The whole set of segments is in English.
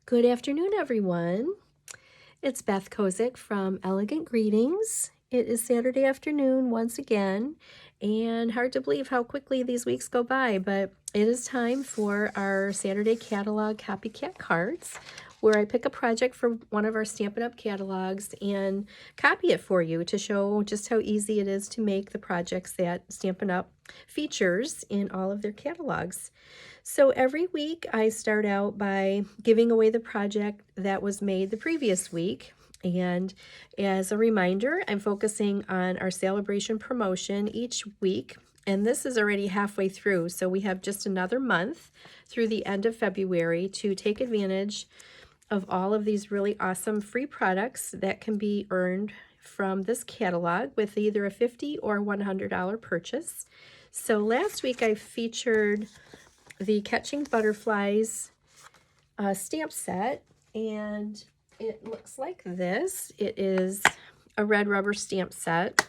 Good afternoon, everyone. It's Beth Kozik from Elegant Greetings. It is Saturday afternoon once again, and hard to believe how quickly these weeks go by, but it is time for our Saturday catalog Copycat cards, where I pick a project from one of our Stampin' Up! Catalogs and copy it for you to show just how easy it is to make the projects that Stampin' Up! Features in all of their catalogs. So every week I start out by giving away the project that was made the previous week. And as a reminder, I'm focusing on our Sale-A-Bration promotion each week. And this is already halfway through, so we have just another month through the end of February to take advantage of all of these really awesome free products that can be earned from this catalog with either a $50 or $100 purchase. So last week I featured the Catching Butterflies stamp set, and it looks like this. It is a red rubber stamp set.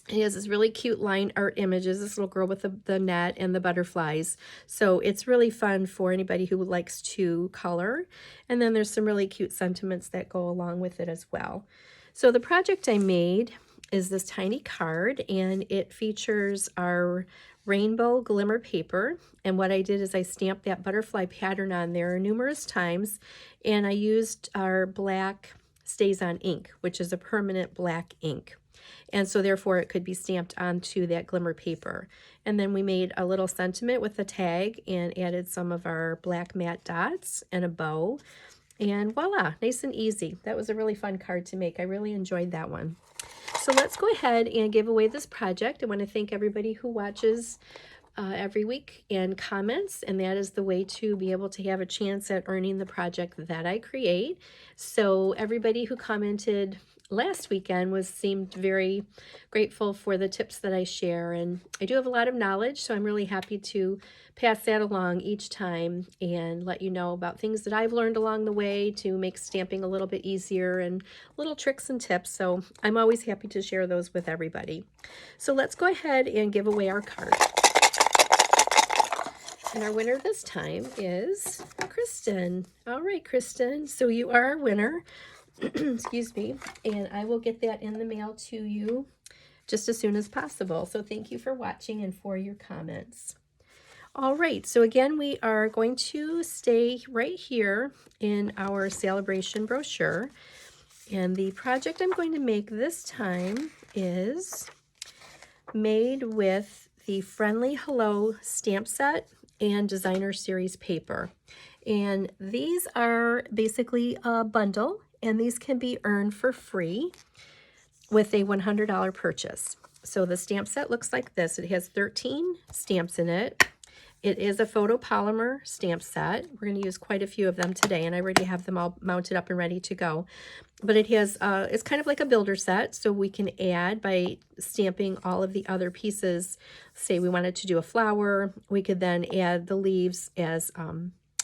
It has this really cute line art images, this little girl with the net and the butterflies. So it's really fun for anybody who likes to color. And then there's some really cute sentiments that go along with it as well. So the project I made is this tiny card, and it features our rainbow glimmer paper. And what I did is I stamped that butterfly pattern on there numerous times, and I used our black Stays On ink, which is a permanent black ink. And so therefore it could be stamped onto that glimmer paper. And then we made a little sentiment with a tag and added some of our black matte dots and a bow. And voila, nice and easy. That was a really fun card to make. I really enjoyed that one. So let's go ahead and give away this project. I want to thank everybody who watches every week and comments, and that is the way to be able to have a chance at earning the project that I create. So everybody who commented last weekend seemed very grateful for the tips that I share, and I do have a lot of knowledge, so I'm really happy to pass that along each time and let you know about things that I've learned along the way to make stamping a little bit easier and little tricks and tips. So I'm always happy to share those with everybody. So let's go ahead and give away our card. And our winner this time is Kristen. All right, Kristen, so you are our winner. Excuse me, and I will get that in the mail to you just as soon as possible. So thank you for watching and for your comments. All right, so again, we are going to stay right here in our Sale-A-Bration brochure. And the project I'm going to make this time is made with the Friendly Hello stamp set and designer series paper. And these are basically a bundle, and these can be earned for free with a $100 purchase. So the stamp set looks like this. It has 13 stamps in it. It is a photopolymer stamp set. We're going to use quite a few of them today, and I already have them all mounted up and ready to go. But it has, it's kind of like a builder set, so we can add by stamping all of the other pieces. Say we wanted to do a flower, we could then add the leaves as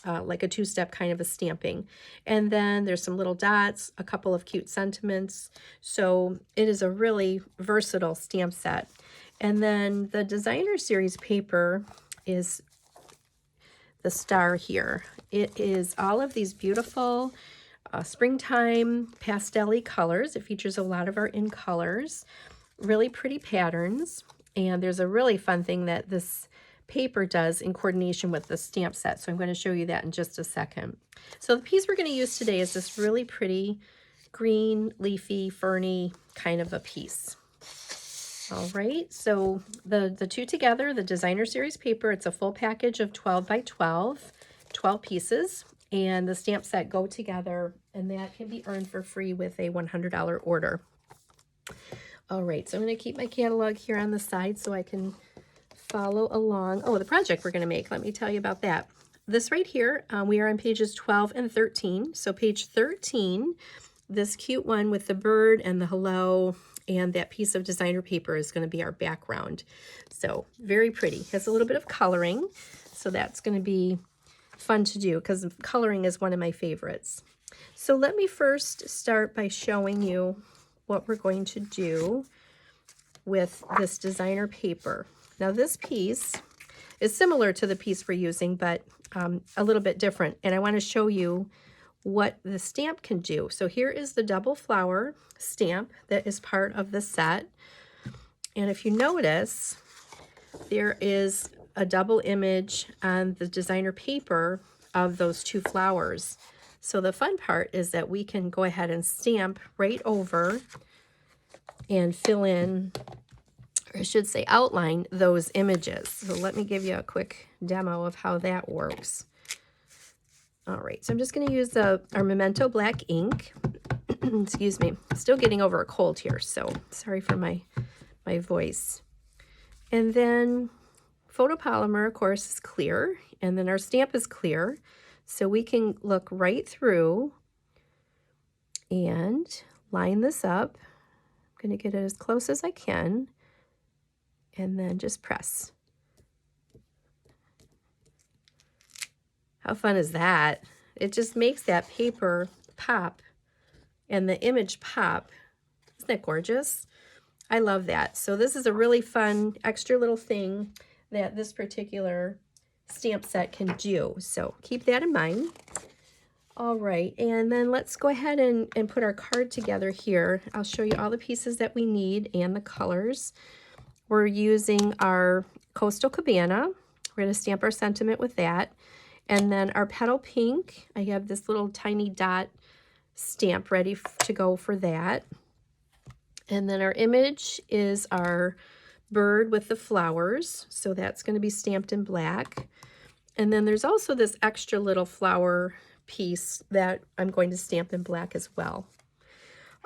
like a two-step kind of a stamping. And then there's some little dots, a couple of cute sentiments. So it is a really versatile stamp set. And then the designer series paper is the star here. It is all of these beautiful springtime pastel-y colors. It features a lot of our in colors, really pretty patterns. And there's a really fun thing that this paper does in coordination with the stamp set. So I'm going to show you that in just a second. So the piece we're going to use today is this really pretty green, leafy, ferny kind of a piece. All right, so the two together, the designer series paper, it's a full package of 12 by 12 pieces, and the stamp set go together, and that can be earned for free with a $100 order. All right, so I'm going to keep my catalog here on the side so I can follow along. Oh, the project we're going to make, let me tell you about that. This right here, we are on pages 12 and 13. So page 13, this cute one with the bird and the hello and that piece of designer paper is going to be our background. So very pretty. Has a little bit of coloring, so that's going to be fun to do because coloring is one of my favorites. So let me first start by showing you what we're going to do with this designer paper. Now this piece is similar to the piece we're using, but a little bit different, and I want to show you what the stamp can do. So here is the double flower stamp that is part of the set. And if you notice, there is a double image on the designer paper of those two flowers. So the fun part is that we can go ahead and stamp right over and fill in, or I should say outline, those images. So let me give you a quick demo of how that works. All right, so I'm just going to use our Memento black ink. Excuse me, still getting over a cold here, so sorry for my voice. And then photopolymer, of course, is clear, and then our stamp is clear, so we can look right through and line this up. I'm going to get it as close as I can, and then just press. How fun is that? It just makes that paper pop and the image pop. Isn't that gorgeous? I love that. So this is a really fun extra little thing that this particular stamp set can do. So keep that in mind. All right, and then let's go ahead and put our card together here. I'll show you all the pieces that we need and the colors. We're using our Coastal Cabana. We're going to stamp our sentiment with that. And then our petal pink, I have this little tiny dot stamp ready to go for that. And then our image is our bird with the flowers, so that's going to be stamped in black. And then there's also this extra little flower piece that I'm going to stamp in black as well.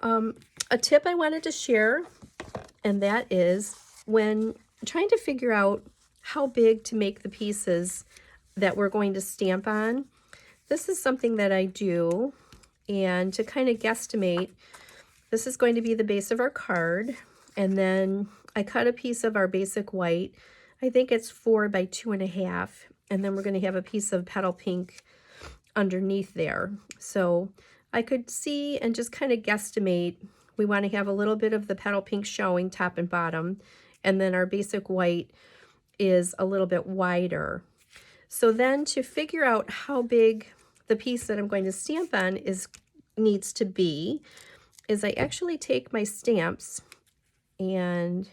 A tip I wanted to share, and that is when trying to figure out how big to make the pieces that we're going to stamp on, this is something that I do, and to kind of guesstimate, this is going to be the base of our card, and then I cut a piece of our basic white. I think it's 4 by 2.5, and then we're going to have a piece of petal pink underneath there. So I could see and just kind of guesstimate, we want to have a little bit of the petal pink showing top and bottom, and then our basic white is a little bit wider. So then to figure out how big the piece that I'm going to stamp on needs to be, is I actually take my stamps and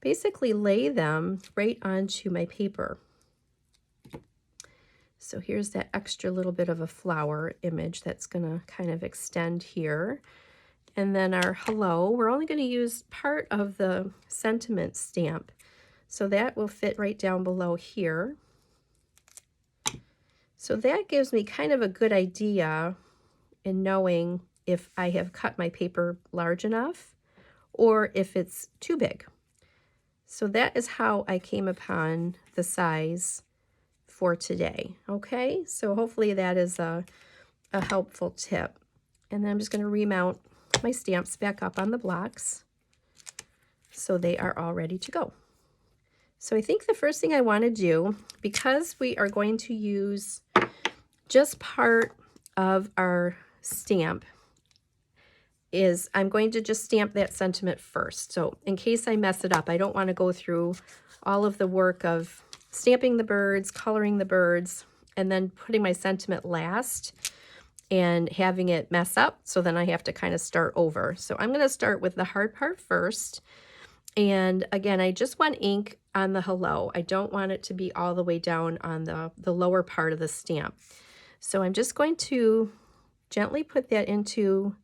basically lay them right onto my paper. So here's that extra little bit of a flower image that's going to kind of extend here. And then our hello, we're only going to use part of the sentiment stamp. So that will fit right down below here. So that gives me kind of a good idea in knowing if I have cut my paper large enough or if it's too big. So that is how I came upon the size for today. Okay, so hopefully that is a helpful tip. And then I'm just going to remount my stamps back up on the blocks so they are all ready to go. So I think the first thing I want to do, because we are going to use just part of our stamp, is I'm going to just stamp that sentiment first. So in case I mess it up, I don't want to go through all of the work of stamping the birds, coloring the birds, and then putting my sentiment last and having it mess up. So then I have to kind of start over. So I'm going to start with the hard part first. And again, I just want ink on the hello. I don't want it to be all the way down on the lower part of the stamp. So I'm just going to gently put that into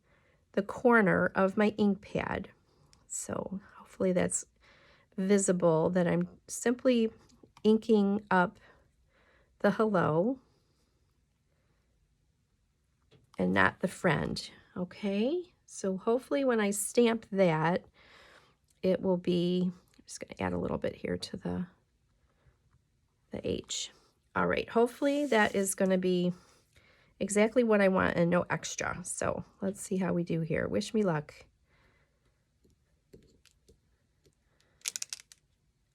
the corner of my ink pad. So hopefully that's visible, that I'm simply inking up the hello and not the friend. Okay, so hopefully when I stamp that, it will be, I'm just going to add a little bit here to the H. All right, hopefully that is going to be exactly what I want and no extra. So let's see how we do here. Wish me luck.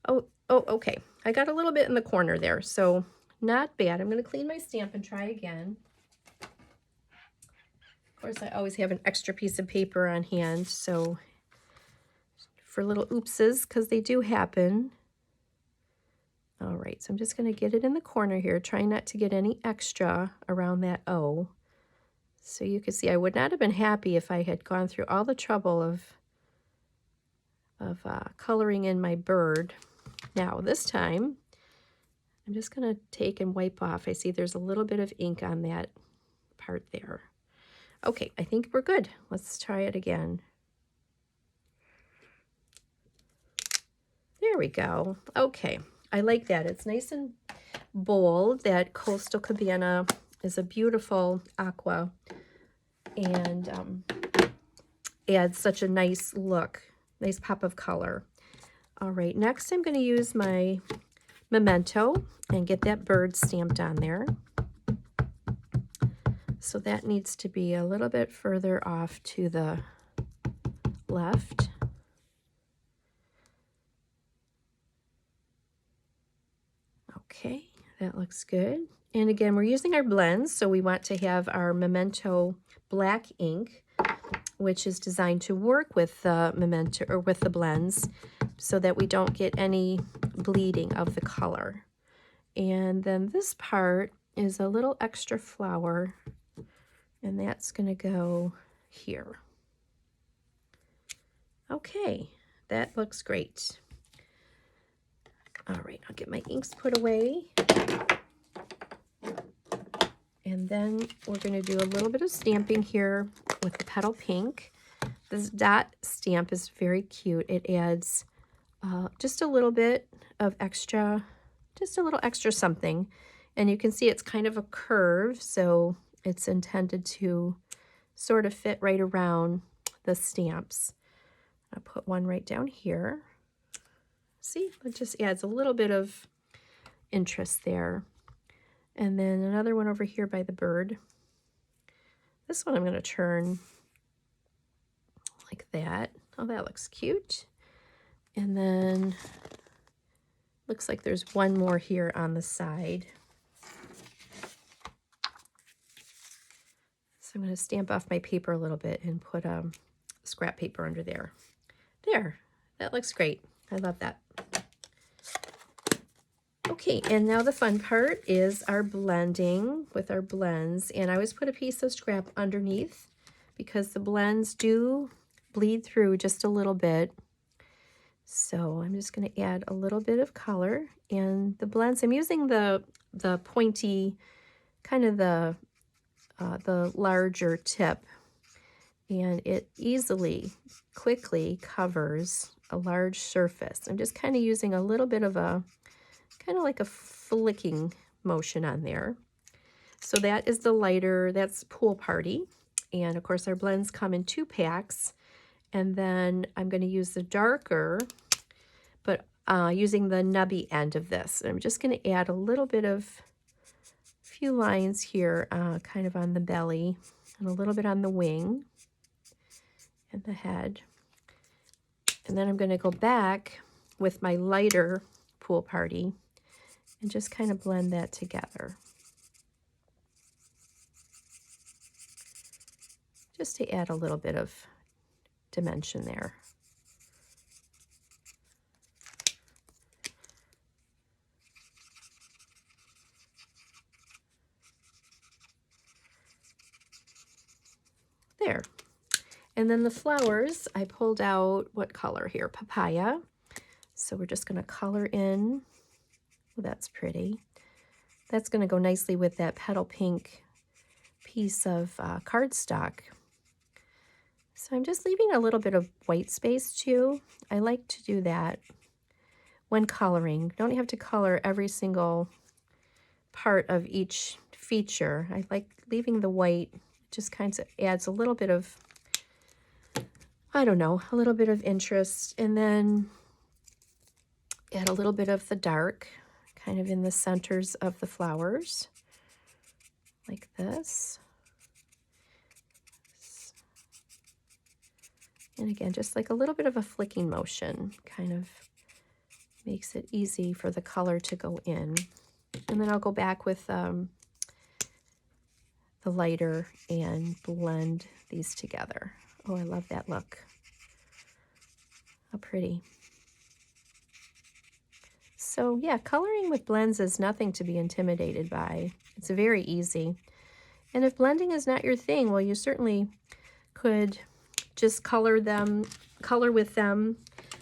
Oh, okay. I got a little bit in the corner there, so not bad. I'm going to clean my stamp and try again. Of course, I always have an extra piece of paper on hand, so for little oopses, because they do happen. All right, so I'm just going to get it in the corner here, trying not to get any extra around that O. So you can see I would not have been happy if I had gone through all the trouble of coloring in my bird. Now this time, I'm just going to take and wipe off. I see there's a little bit of ink on that part there. Okay, I think we're good. Let's try it again. There we go. Okay, I like that. It's nice and bold. That Coastal Cabana is a beautiful aqua and adds such a nice look, nice pop of color. All right, next I'm going to use my Memento and get that bird stamped on there. So that needs to be a little bit further off to the left. Okay, that looks good. And again, we're using our blends, so we want to have our Memento black ink, which is designed to work with the Memento or with the blends so that we don't get any bleeding of the color. And then this part is a little extra flower, and that's going to go here. Okay, that looks great. All right, I'll get my inks put away. And then we're going to do a little bit of stamping here with the petal pink. This dot stamp is very cute. It adds just a little bit of extra, just a little extra something. And you can see it's kind of a curve, so it's intended to sort of fit right around the stamps. I'll put one right down here. See, it just adds a little bit of interest there. And then another one over here by the bird. This one I'm going to turn like that. Oh, that looks cute. And then looks like there's one more here on the side. So I'm going to stamp off my paper a little bit and put scrap paper under there. There, that looks great. I love that. Okay, and now the fun part is our blending with our blends. And I always put a piece of scrap underneath because the blends do bleed through just a little bit. So I'm just going to add a little bit of color. And the blends, I'm using the pointy, kind of the larger tip. And it easily, quickly covers a large surface. I'm just kind of using a little bit of a, kind of like a flicking motion on there. So that is the lighter, that's Pool Party. And of course our blends come in 2 packs. And then I'm going to use the darker, but using the nubby end of this. And I'm just going to add a little bit of, a few lines here, kind of on the belly and a little bit on the wing and the head. And then I'm going to go back with my lighter Pool Party and just kind of blend that together. Just to add a little bit of dimension there. There. And then the flowers, I pulled out what color here? Papaya. So we're just going to color in. Oh, that's pretty. That's going to go nicely with that petal pink piece of cardstock. So I'm just leaving a little bit of white space too. I like to do that when coloring. You don't have to color every single part of each feature. I like leaving the white. It just kind of adds a little bit of, I don't know, a little bit of interest. And then add a little bit of the dark, kind of in the centers of the flowers, like this. And again, just like a little bit of a flicking motion, kind of makes it easy for the color to go in. And then I'll go back with the lighter and blend these together. Oh, I love that look. How pretty. So yeah, coloring with blends is nothing to be intimidated by. It's very easy. And if blending is not your thing, well, you certainly could just color with them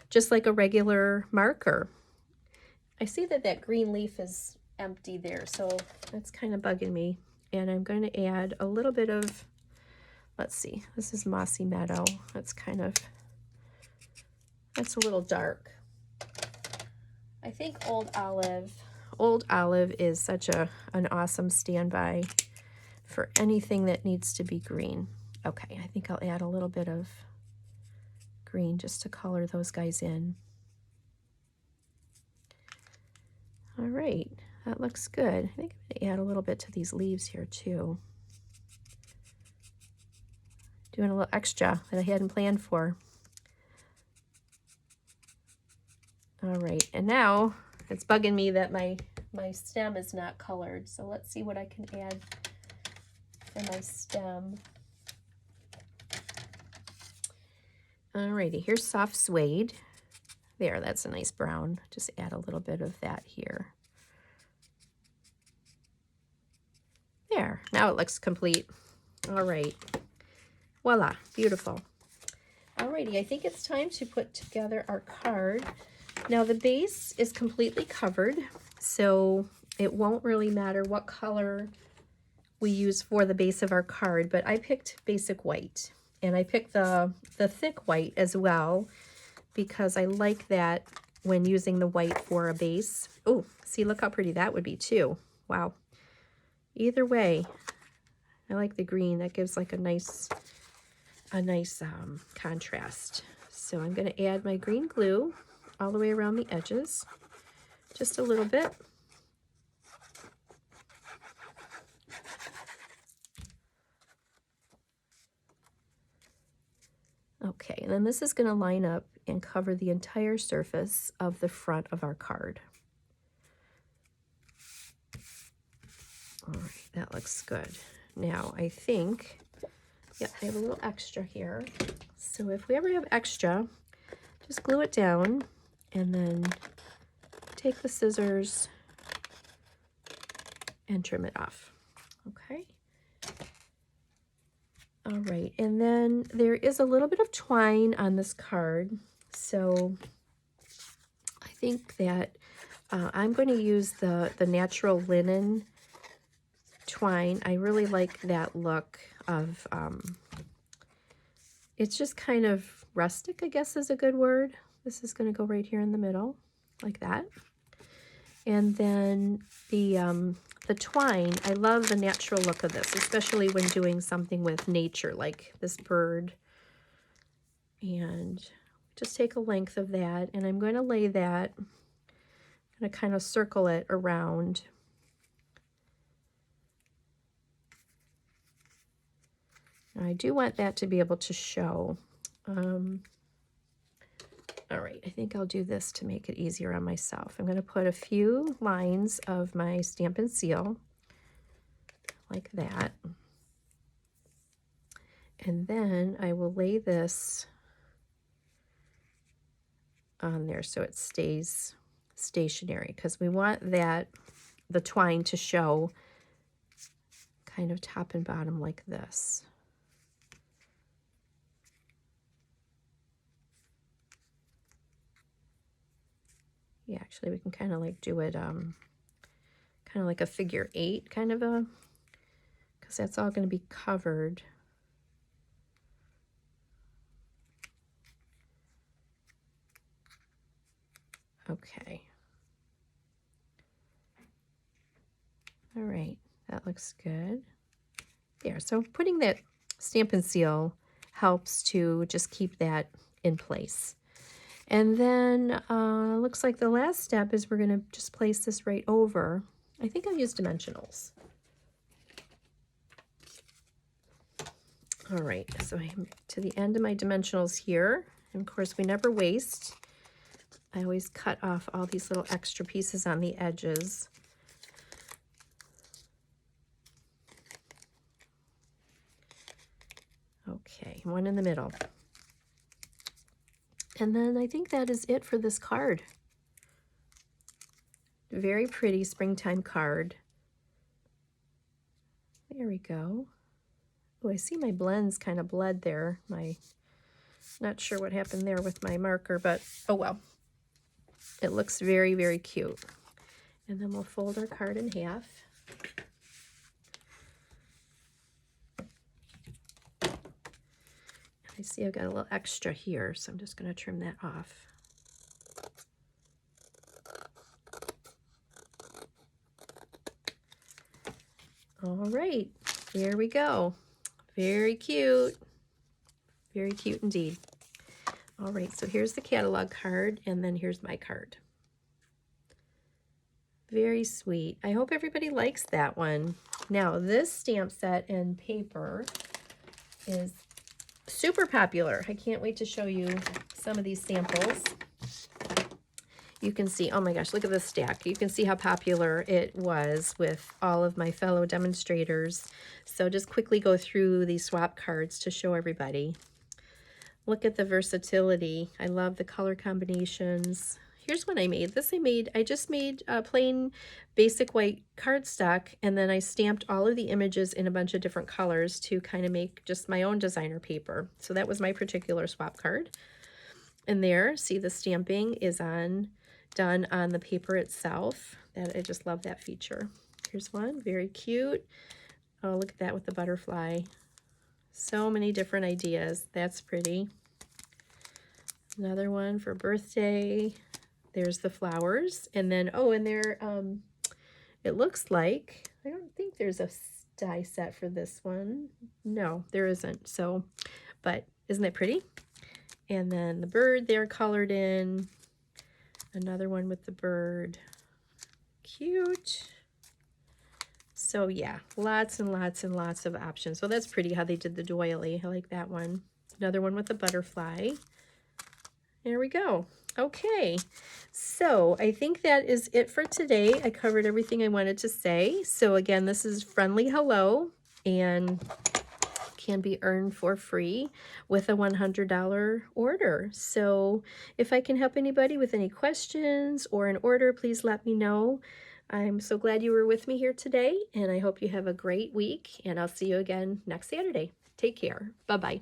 just like a regular marker. I see that that green leaf is empty there, so that's kind of bugging me. And I'm going to add a little bit of, let's see, this is Mossy Meadow. That's a little dark. I think Old Olive is such an awesome standby for anything that needs to be green. Okay, I think I'll add a little bit of green just to color those guys in. All right, that looks good. I think I'm gonna add a little bit to these leaves here too. Doing a little extra that I hadn't planned for. All right, and now it's bugging me that my stem is not colored. So let's see what I can add for my stem. Alrighty, here's soft suede. There, that's a nice brown. Just add a little bit of that here. There, now it looks complete. All right, voila, beautiful. Alrighty, I think it's time to put together our card. Now the base is completely covered, so it won't really matter what color we use for the base of our card, but I picked basic white, and I picked the thick white as well because I like that when using the white for a base. Oh, see, look how pretty that would be too. Wow. Either way, I like the green. That gives like a nice contrast. So I'm going to add my green glue all the way around the edges, just a little bit. Okay, and then this is going to line up and cover the entire surface of the front of our card. All right, that looks good. Now I think, yep, I have a little extra here. So if we ever have extra, just glue it down and then take the scissors and trim it off. Okay. All right, and then there is a little bit of twine on this card, so I think that I'm going to use the natural linen twine. I really like that look of, it's just kind of rustic, I guess is a good word. This is going to go right here in the middle, like that. And then the twine, I love the natural look of this, especially when doing something with nature, like this bird. And just take a length of that, and I'm going to lay that, I'm going to kind of circle it around. Now, I do want that to be able to show. All right, I think I'll do this to make it easier on myself. I'm going to put a few lines of my Stamp and Seal, like that. And then I will lay this on there so it stays stationary, because we want the twine to show kind of top and bottom like this. Yeah, actually we can kind of like do it kind of like a figure 8 kind of a, because that's all going to be covered. Okay. All right, that looks good. There, so putting that Stamp and Seal helps to just keep that in place. And then looks like the last step is we're going to just place this right over. I think I'll use dimensionals. All right, so I'm to the end of my dimensionals here. And of course, we never waste. I always cut off all these little extra pieces on the edges. Okay, one in the middle. And then I think that is it for this card. Very pretty springtime card. There we go. Oh, I see my blends kind of bled there. Not sure what happened there with my marker, but oh well. It looks very, very cute. And then we'll fold our card in half. I see I've got a little extra here, so I'm just going to trim that off. All right, there we go. Very cute. Very cute indeed. All right, so here's the catalog card, and then here's my card. Very sweet. I hope everybody likes that one. Now, this stamp set and paper is super popular. I can't wait to show you some of these samples. You can see, oh my gosh, look at this stack. You can see how popular it was with all of my fellow demonstrators. So just quickly go through these swap cards to show everybody. Look at the versatility. I love the color combinations. Here's what I made. I just made a plain basic white cardstock, and then I stamped all of the images in a bunch of different colors to kind of make just my own designer paper. So that was my particular swap card. And there, see the stamping is done on the paper itself. I just love that feature. Here's one, very cute. Oh, look at that with the butterfly. So many different ideas. That's pretty. Another one for birthday. There's the flowers. And then, oh, and there, it looks like, I don't think there's a die set for this one. No, there isn't. So, but isn't it pretty? And then the bird there colored in. Another one with the bird. Cute. So yeah, lots and lots and lots of options. So that's pretty how they did the doily. I like that one. Another one with the butterfly. There we go. Okay, so I think that is it for today. I covered everything I wanted to say. So again, this is Friendly Hello, and can be earned for free with a $100 order. So if I can help anybody with any questions or an order, please let me know. I'm so glad you were with me here today, and I hope you have a great week, and I'll see you again next Saturday. Take care. Bye-bye.